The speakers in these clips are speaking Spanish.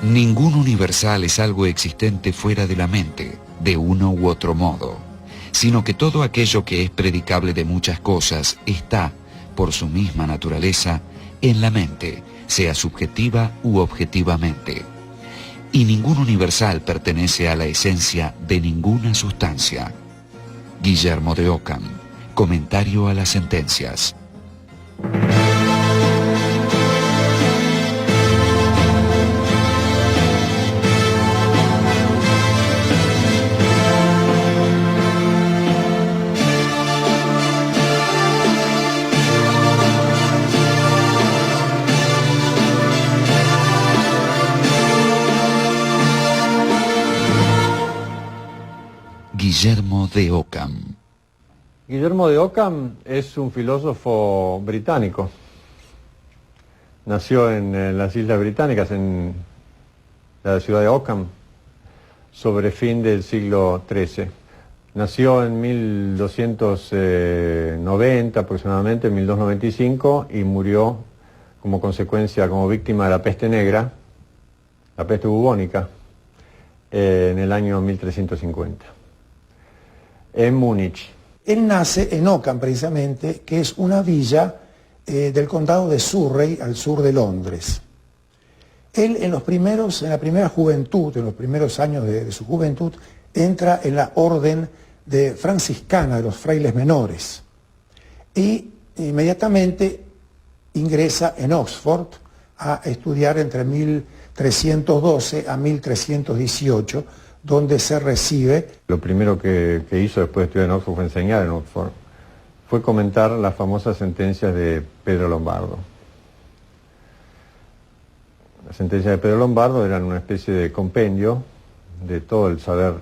Ningún universal es algo existente fuera de la mente, de uno u otro modo, sino que todo aquello que es predicable de muchas cosas está, por su misma naturaleza, en la mente, sea subjetiva u objetivamente. Y ningún universal pertenece a la esencia de ninguna sustancia. Guillermo de Ockham, comentario a las sentencias. Guillermo de Ockham. Guillermo de Ockham es un filósofo británico. Nació en las Islas Británicas, en la ciudad de Ockham, sobre fin del siglo XIII. Nació en 1290 aproximadamente, en 1295, y murió como consecuencia, como víctima de la peste negra, la peste bubónica, en el año 1350. En Múnich. Él nace en Ockham, precisamente, que es una villa del condado de Surrey, al sur de Londres. Él en la primera juventud, en los primeros años de su juventud, entra en la orden franciscana de los frailes menores y inmediatamente ingresa en Oxford a estudiar entre 1312 a 1318, donde se recibe. Lo primero que hizo después de estudiar en Oxford fue enseñar en Oxford. Fue comentar las famosas sentencias de Pedro Lombardo. Las sentencias de Pedro Lombardo eran una especie de compendio de todo el saber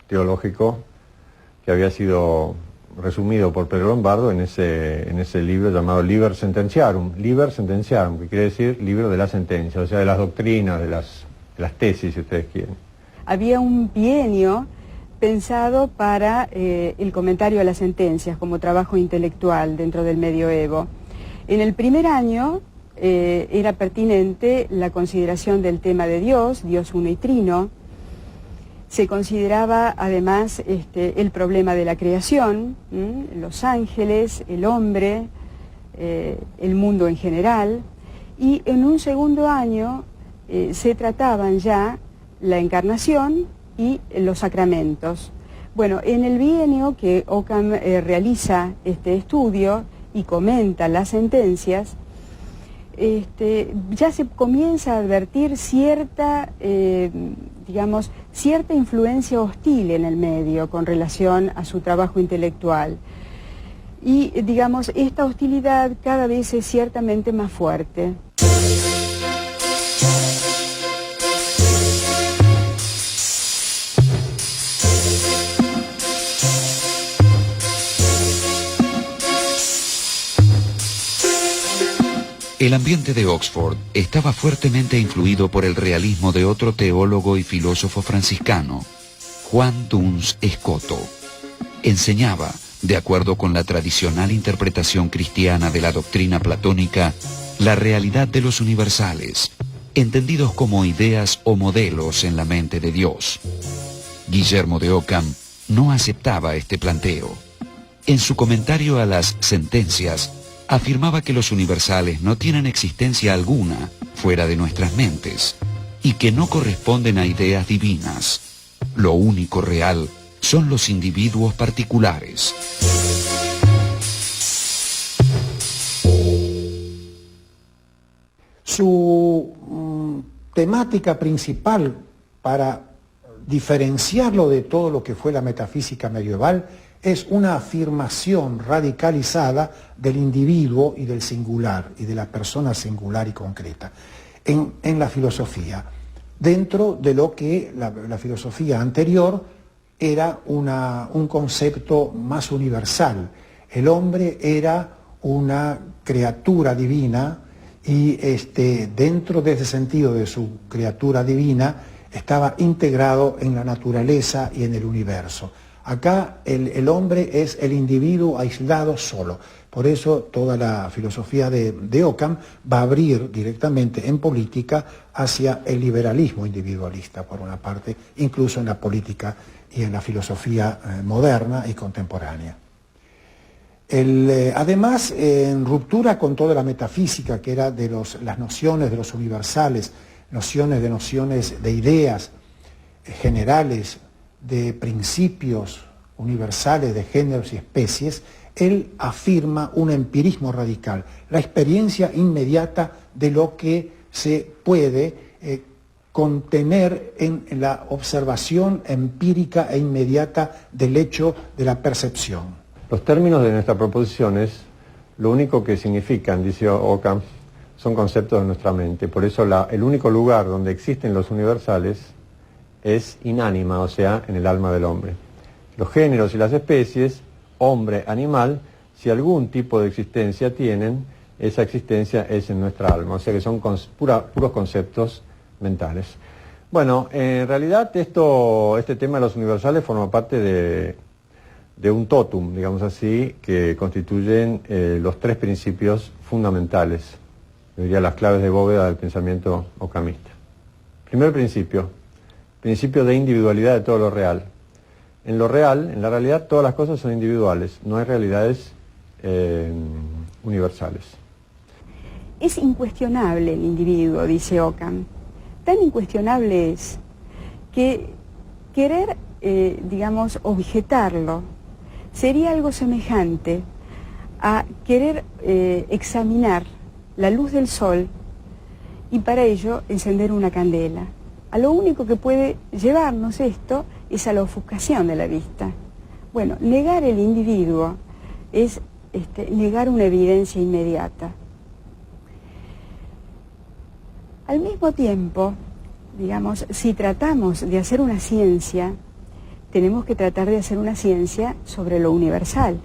teológico que había sido resumido por Pedro Lombardo en ese libro llamado Liber Sententiarum, que quiere decir libro de la sentencia, o sea, de las doctrinas, de las tesis, si ustedes quieren. Había un bienio pensado para el comentario a las sentencias como trabajo intelectual dentro del medioevo. En el primer año era pertinente la consideración del tema de Dios, Dios uno y trino. Se consideraba además el problema de la creación, los ángeles, el hombre, el mundo en general. Y en un segundo año se trataban ya la encarnación y los sacramentos. Bueno, en el bienio que Ockham realiza este estudio y comenta las sentencias, ya se comienza a advertir cierta influencia hostil en el medio con relación a su trabajo intelectual. Y, esta hostilidad cada vez es ciertamente más fuerte. El ambiente de Oxford estaba fuertemente influido por el realismo de otro teólogo y filósofo franciscano, Juan Duns Scoto. Enseñaba, de acuerdo con la tradicional interpretación cristiana de la doctrina platónica, la realidad de los universales, entendidos como ideas o modelos en la mente de Dios. Guillermo de Ockham no aceptaba este planteo. En su comentario a las sentencias, afirmaba que los universales no tienen existencia alguna fuera de nuestras mentes y que no corresponden a ideas divinas. Lo único real son los individuos particulares. Su temática principal para diferenciarlo de todo lo que fue la metafísica medieval es una afirmación radicalizada del individuo y del singular, y de la persona singular y concreta, en la filosofía, dentro de lo que la filosofía anterior era un concepto más universal. El hombre era una criatura divina y dentro de ese sentido de su criatura divina estaba integrado en la naturaleza y en el universo. Acá el hombre es el individuo aislado solo. Por eso toda la filosofía de Ockham va a abrir directamente en política hacia el liberalismo individualista, por una parte, incluso en la política y en la filosofía moderna y contemporánea. Además, en ruptura con toda la metafísica que era de las nociones de los universales, nociones de ideas generales, de principios universales de géneros y especies, él afirma un empirismo radical, la experiencia inmediata de lo que se puede contener en la observación empírica e inmediata del hecho de la percepción. Los términos de nuestras proposiciones, lo único que significan, dice Ockham, son conceptos de nuestra mente. Por eso el único lugar donde existen los universales es inánima, o sea, en el alma del hombre. Los géneros y las especies, hombre, animal, si algún tipo de existencia tienen, esa existencia es en nuestra alma, o sea que son puros conceptos mentales. Bueno, en realidad este tema de los universales forma parte de un totum, digamos así, que constituyen los tres principios fundamentales, yo diría las claves de bóveda del pensamiento occamista. Primer principio de individualidad de todo lo real. En lo real, en la realidad, todas las cosas son individuales, no hay realidades universales. Es incuestionable el individuo, dice Ockham. Tan incuestionable es que querer, objetarlo sería algo semejante a querer examinar la luz del sol y para ello encender una candela. A lo único que puede llevarnos esto es a la ofuscación de la vista. Bueno, negar el individuo es negar una evidencia inmediata. Al mismo tiempo, si tratamos de hacer una ciencia, tenemos que tratar de hacer una ciencia sobre lo universal.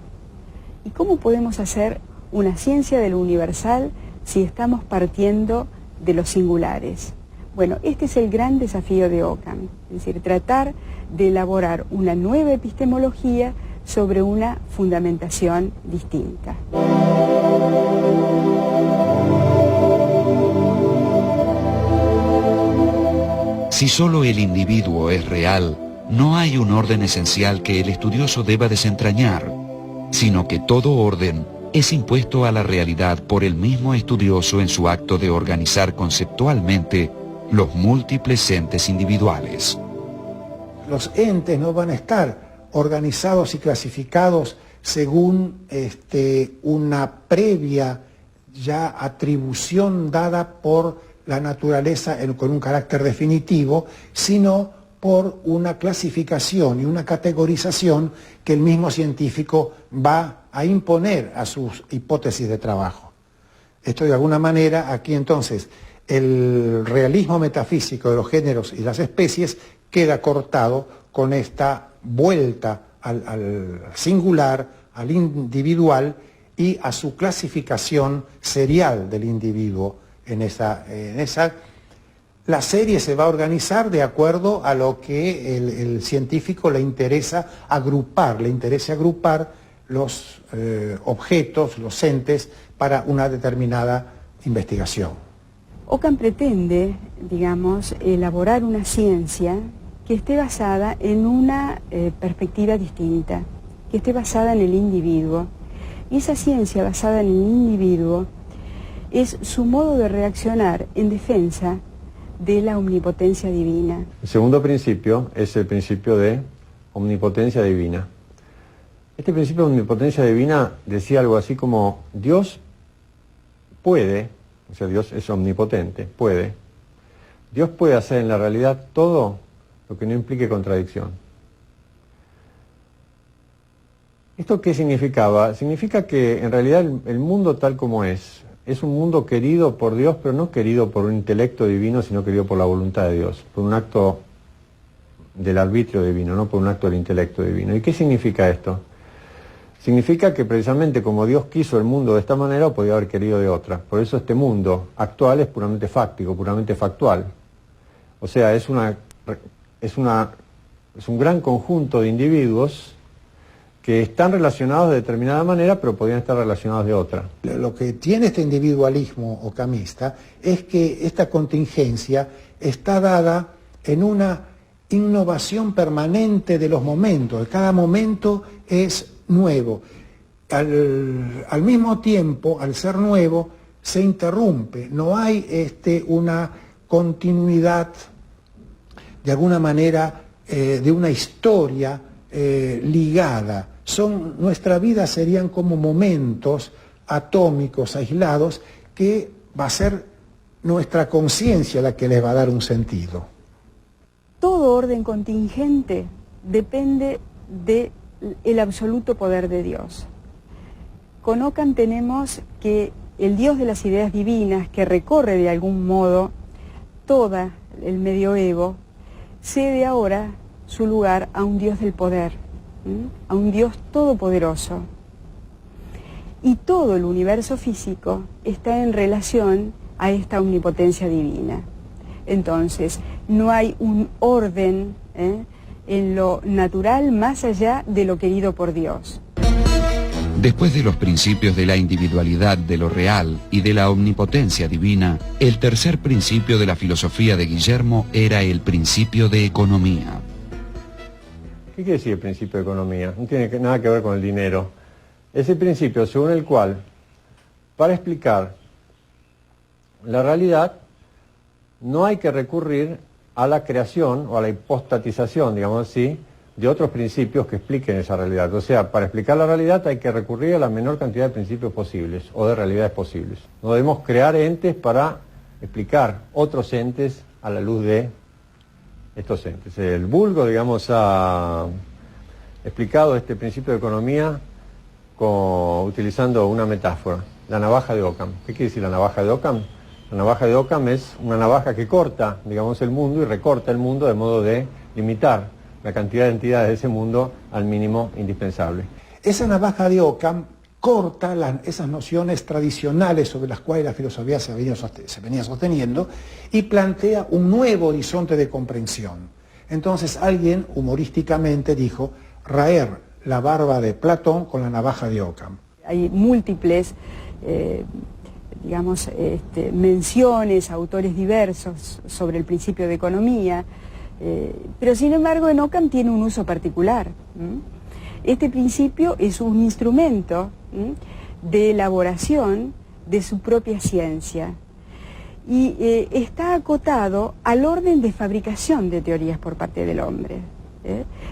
¿Y cómo podemos hacer una ciencia de lo universal si estamos partiendo de los singulares? Bueno, este es el gran desafío de Ockham, es decir, tratar de elaborar una nueva epistemología sobre una fundamentación distinta. Si solo el individuo es real, no hay un orden esencial que el estudioso deba desentrañar, sino que todo orden es impuesto a la realidad por el mismo estudioso en su acto de organizar conceptualmente los múltiples entes individuales. Los entes no van a estar organizados y clasificados según una previa ya atribución dada por la naturaleza con un carácter definitivo, sino por una clasificación y una categorización que el mismo científico va a imponer a sus hipótesis de trabajo. Esto de alguna manera aquí entonces el realismo metafísico de los géneros y las especies queda cortado con esta vuelta al singular, al individual y a su clasificación serial del individuo en esa. La serie se va a organizar de acuerdo a lo que el científico le interesa agrupar, los objetos, los entes para una determinada investigación. Ockham pretende, elaborar una ciencia que esté basada en una perspectiva distinta, que esté basada en el individuo. Y esa ciencia basada en el individuo es su modo de reaccionar en defensa de la omnipotencia divina. El segundo principio es el principio de omnipotencia divina. Este principio de omnipotencia divina decía algo así como Dios puede, o sea, Dios es omnipotente, puede. Dios puede hacer en la realidad todo lo que no implique contradicción. ¿Esto qué significaba? Significa que en realidad el mundo tal como es un mundo querido por Dios, pero no querido por un intelecto divino, sino querido por la voluntad de Dios, por un acto del arbitrio divino, no por un acto del intelecto divino. ¿Y qué significa esto? Significa que precisamente como Dios quiso el mundo de esta manera, o podía haber querido de otra. Por eso este mundo actual es puramente fáctico, puramente factual. O sea, es una es un gran conjunto de individuos que están relacionados de determinada manera, pero podrían estar relacionados de otra. Lo que tiene este individualismo ocamista es que esta contingencia está dada en una innovación permanente de los momentos. Cada momento es nuevo. Al mismo tiempo, al ser nuevo, se interrumpe. No hay una continuidad, de alguna manera, de una historia ligada. Nuestra vida serían como momentos atómicos, aislados, que va a ser nuestra conciencia la que les va a dar un sentido. Todo orden contingente depende del absoluto poder de Dios. Con Ockham tenemos que el Dios de las ideas divinas, que recorre de algún modo todo el medioevo, cede ahora su lugar a un Dios del poder, a un Dios todopoderoso. Y todo el universo físico está en relación a esta omnipotencia divina. Entonces, no hay un orden en lo natural más allá de lo querido por Dios. Después de los principios de la individualidad, de lo real y de la omnipotencia divina, el tercer principio de la filosofía de Guillermo era el principio de economía. ¿Qué quiere decir el principio de economía? No tiene nada que ver con el dinero. Es el principio según el cual, para explicar la realidad, no hay que recurrir a la creación o a la hipostatización, digamos así, de otros principios que expliquen esa realidad. O sea, para explicar la realidad hay que recurrir a la menor cantidad de principios posibles o de realidades posibles. No debemos crear entes para explicar otros entes a la luz de estos entes. El vulgo, digamos, ha explicado este principio de economía utilizando una metáfora, la navaja de Ockham. ¿Qué quiere decir la navaja de Ockham? La navaja de Ockham es una navaja que corta, digamos, el mundo y recorta el mundo de modo de limitar la cantidad de entidades de ese mundo al mínimo indispensable. Esa navaja de Ockham corta esas nociones tradicionales sobre las cuales la filosofía se venía sosteniendo y plantea un nuevo horizonte de comprensión. Entonces alguien humorísticamente dijo, raer la barba de Platón con la navaja de Ockham. Hay múltiples menciones, autores diversos sobre el principio de economía, pero sin embargo en Ockham tiene un uso particular. Este principio es un instrumento de elaboración de su propia ciencia y está acotado al orden de fabricación de teorías por parte del hombre.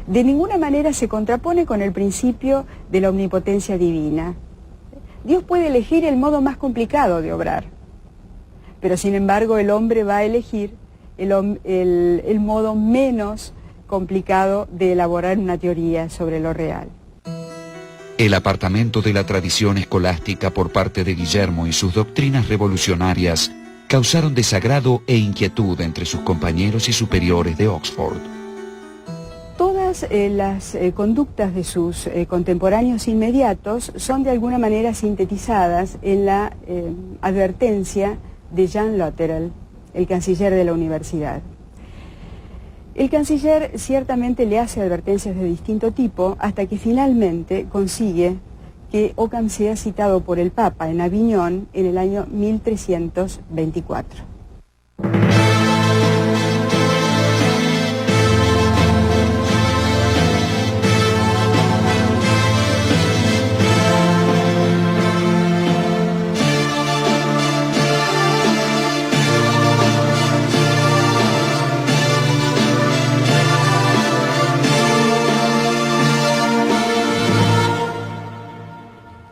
De ninguna manera se contrapone con el principio de la omnipotencia divina. Dios puede elegir el modo más complicado de obrar, pero sin embargo el hombre va a elegir el modo menos complicado de elaborar una teoría sobre lo real. El apartamento de la tradición escolástica por parte de Guillermo y sus doctrinas revolucionarias causaron desagrado e inquietud entre sus compañeros y superiores de Oxford. Todas las conductas de sus contemporáneos inmediatos son de alguna manera sintetizadas en la advertencia de Jean Lutherell, el canciller de la universidad. El canciller ciertamente le hace advertencias de distinto tipo hasta que finalmente consigue que Ockham sea citado por el Papa en Aviñón en el año 1324.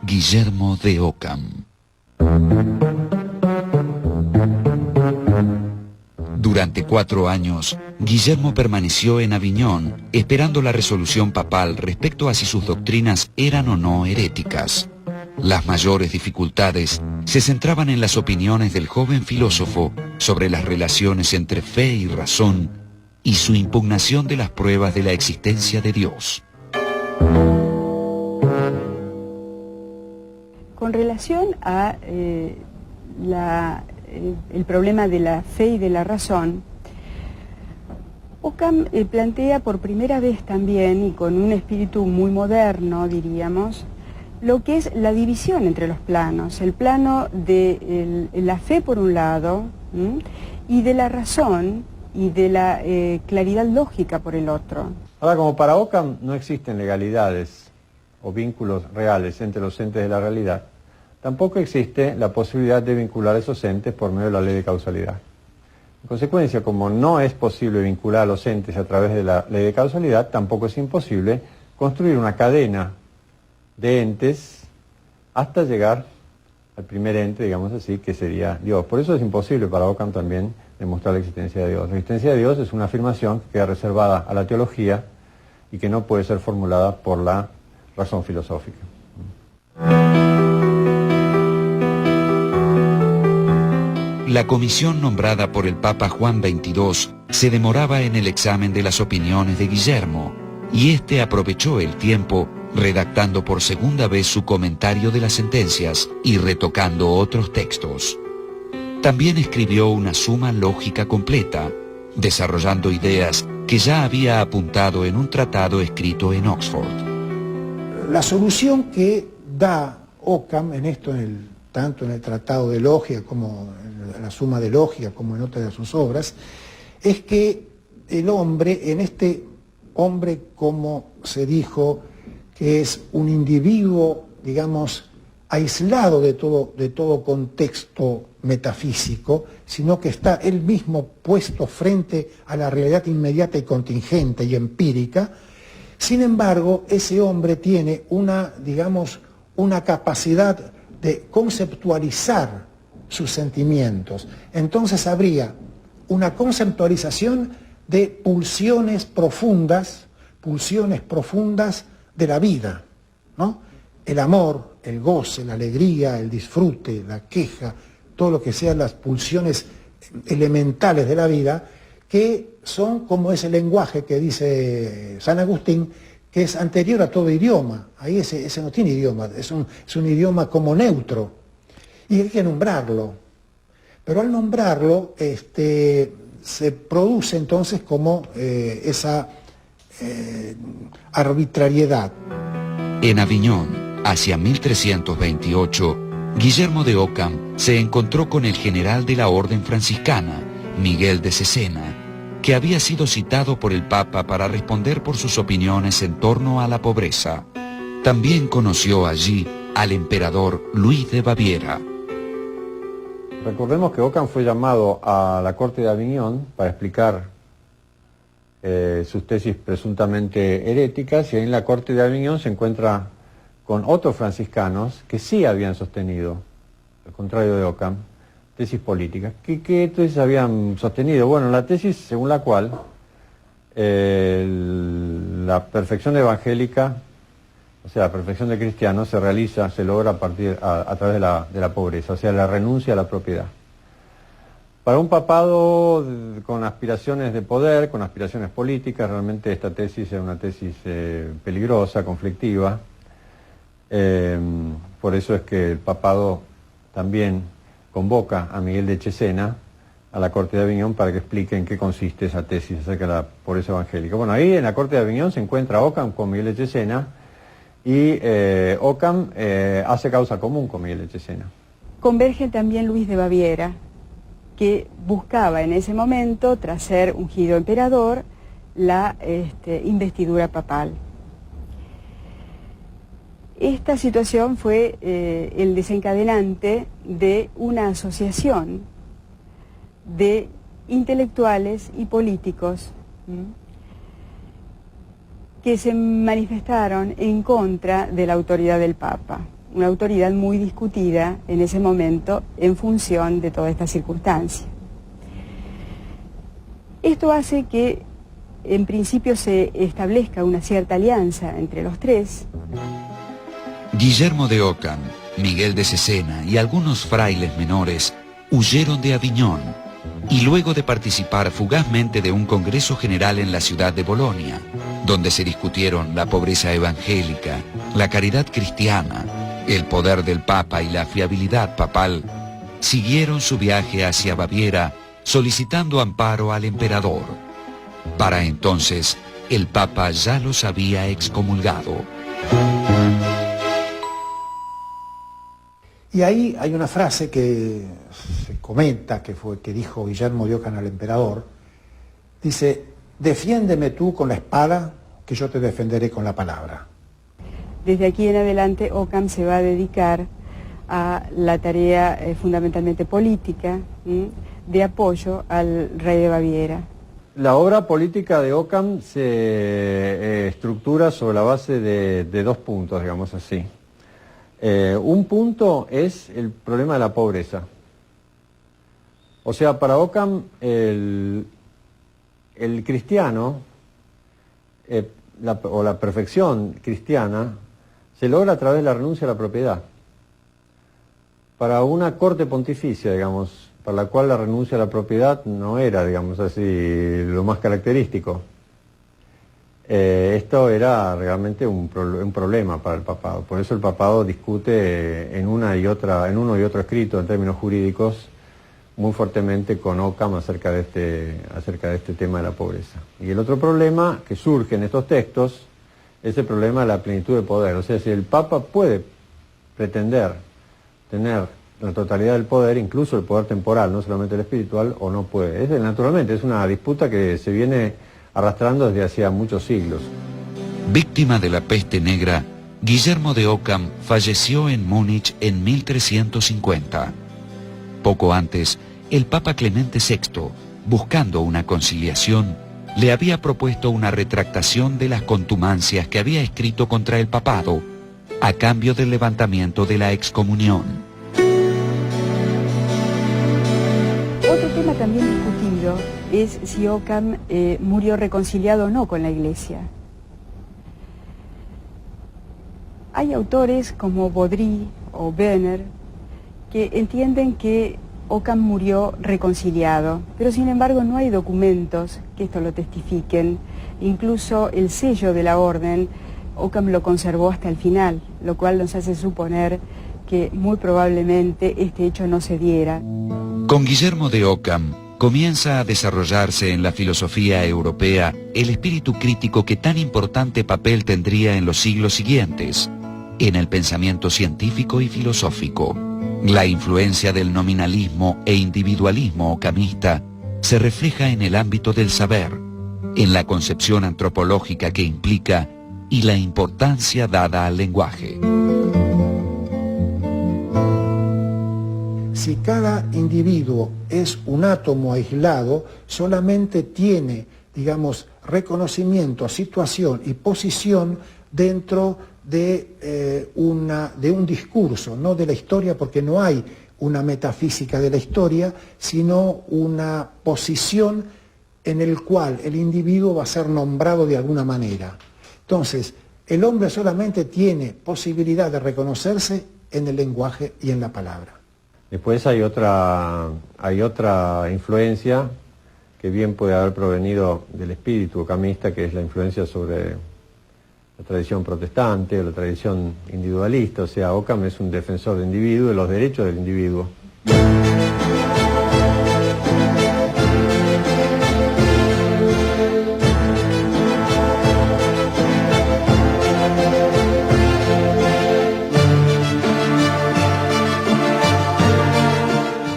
Guillermo de Ockham. Durante 4 años, Guillermo permaneció en Aviñón, esperando la resolución papal respecto a si sus doctrinas eran o no heréticas. Las mayores dificultades se centraban en las opiniones del joven filósofo sobre las relaciones entre fe y razón y su impugnación de las pruebas de la existencia de Dios. Con relación a el problema de la fe y de la razón, Occam plantea por primera vez también, y con un espíritu muy moderno, diríamos, lo que es la división entre los planos, el plano de la fe por un lado, y de la razón y de la claridad lógica por el otro. Ahora, como para Occam no existen legalidades o vínculos reales entre los entes de la realidad, tampoco existe la posibilidad de vincular esos entes por medio de la ley de causalidad. En consecuencia, como no es posible vincular a los entes a través de la ley de causalidad, tampoco es imposible construir una cadena de entes hasta llegar al primer ente, digamos así, que sería Dios. Por eso es imposible para Occam también demostrar la existencia de Dios. La existencia de Dios es una afirmación que queda reservada a la teología y que no puede ser formulada por la razón filosófica. La comisión nombrada por el Papa Juan XXII se demoraba en el examen de las opiniones de Guillermo, y éste aprovechó el tiempo redactando por segunda vez su comentario de las sentencias y retocando otros textos. También escribió una suma lógica completa, desarrollando ideas que ya había apuntado en un tratado escrito en Oxford. La solución que da Occam en esto, tanto en el Tratado de Logia como en la Suma de Logia, como en otras de sus obras, es que el hombre, en este hombre, como se dijo, que es un individuo, digamos, aislado de todo contexto metafísico, sino que está él mismo puesto frente a la realidad inmediata y contingente y empírica. Sin embargo, ese hombre tiene una capacidad de conceptualizar sus sentimientos. Entonces habría una conceptualización de pulsiones profundas de la vida, ¿no? El amor, el goce, la alegría, el disfrute, la queja, todo lo que sean las pulsiones elementales de la vida, que son como ese lenguaje que dice San Agustín, que es anterior a todo idioma. Ahí ese no tiene idioma, es un idioma como neutro, y hay que nombrarlo. Pero al nombrarlo se produce entonces como esa arbitrariedad. En Aviñón, hacia 1328, Guillermo de Occam se encontró con el general de la Orden Franciscana, Miguel de Cesena, que había sido citado por el Papa para responder por sus opiniones en torno a la pobreza. También conoció allí al emperador Luis de Baviera. Recordemos que Occam fue llamado a la corte de Aviñón para explicar sus tesis presuntamente heréticas, y ahí en la corte de Aviñón se encuentra con otros franciscanos que sí habían sostenido, al contrario de Occam, tesis políticas. ¿Qué tesis habían sostenido? Bueno, la tesis según la cual la perfección evangélica, o sea, la perfección de cristiano, se logra a través de la pobreza, o sea, la renuncia a la propiedad. Para un papado con aspiraciones de poder, con aspiraciones políticas, realmente esta tesis es una tesis peligrosa, conflictiva. Por eso es que el papado también convoca a Miguel de Cesena a la corte de Aviñón para que explique en qué consiste esa tesis acerca de la pobreza evangélica. Bueno, ahí en la corte de Aviñón se encuentra Occam con Miguel de Cesena, y Occam hace causa común con Miguel de Cesena. Converge también Luis de Baviera, que buscaba en ese momento, tras ser ungido emperador, la investidura papal. Esta situación fue el desencadenante de una asociación de intelectuales y políticos que se manifestaron en contra de la autoridad del Papa, una autoridad muy discutida en ese momento en función de toda esta circunstancia. Esto hace que en principio se establezca una cierta alianza entre los tres. Guillermo de Occam, Miguel de Cesena y algunos frailes menores huyeron de Aviñón, y luego de participar fugazmente de un congreso general en la ciudad de Bolonia, donde se discutieron la pobreza evangélica, la caridad cristiana, el poder del Papa y la fiabilidad papal, siguieron su viaje hacia Baviera solicitando amparo al emperador. Para entonces, el Papa ya los había excomulgado. Y ahí hay una frase que se comenta, que dijo Guillermo de Ockham al emperador. Dice: defiéndeme tú con la espada, que yo te defenderé con la palabra. Desde aquí en adelante Ockham se va a dedicar a la tarea fundamentalmente política, de apoyo al rey de Baviera. La obra política de Ockham se estructura sobre la base de dos puntos, digamos así. Un punto es el problema de la pobreza. O sea, para Ockham el cristiano, o la perfección cristiana, se logra a través de la renuncia a la propiedad. Para una corte pontificia, digamos, para la cual la renuncia a la propiedad no era, digamos así, lo más característico. Esto era realmente un problema para el papado. Por eso el papado discute en uno y otro escrito, en términos jurídicos, muy fuertemente con Ockham acerca de este tema de la pobreza. Y el otro problema que surge en estos textos es el problema de la plenitud de poder. O sea, si el Papa puede pretender tener la totalidad del poder, incluso el poder temporal, no solamente el espiritual, o no puede. Naturalmente, es una disputa que se viene arrastrando desde hacía muchos siglos. Víctima de la peste negra, Guillermo de Ockham falleció en Múnich en 1350. Poco antes, el Papa Clemente VI, buscando una conciliación, le había propuesto una retractación de las contumacias que había escrito contra el papado, a cambio del levantamiento de la excomunión. Otro tema también discutido es si Ockham murió reconciliado o no con la Iglesia. Hay autores como Baudry o Werner que entienden que Ockham murió reconciliado, pero sin embargo no hay documentos que esto lo testifiquen. Incluso el sello de la orden, Ockham lo conservó hasta el final, lo cual nos hace suponer que muy probablemente este hecho no se diera. Con Guillermo de Ockham comienza a desarrollarse en la filosofía europea el espíritu crítico que tan importante papel tendría en los siglos siguientes, en el pensamiento científico y filosófico. La influencia del nominalismo e individualismo ockhamista se refleja en el ámbito del saber, en la concepción antropológica que implica y la importancia dada al lenguaje. Si cada individuo es un átomo aislado, solamente tiene, digamos, reconocimiento, situación y posición dentro de un discurso, no de la historia, porque no hay una metafísica de la historia, sino una posición en el cual el individuo va a ser nombrado de alguna manera. Entonces, el hombre solamente tiene posibilidad de reconocerse en el lenguaje y en la palabra. Después hay otra influencia que bien puede haber provenido del espíritu ockhamista, que es la influencia sobre la tradición protestante o la tradición individualista. O sea, Ockham es un defensor del individuo y de los derechos del individuo.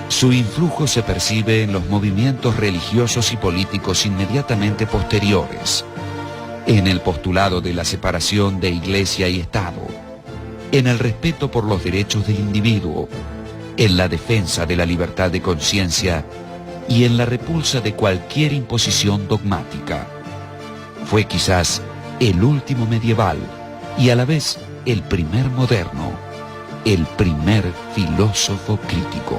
Su influjo se percibe en los movimientos religiosos y políticos inmediatamente posteriores, en el postulado de la separación de Iglesia y Estado, en el respeto por los derechos del individuo, en la defensa de la libertad de conciencia y en la repulsa de cualquier imposición dogmática. Fue quizás el último medieval y a la vez el primer moderno, el primer filósofo crítico.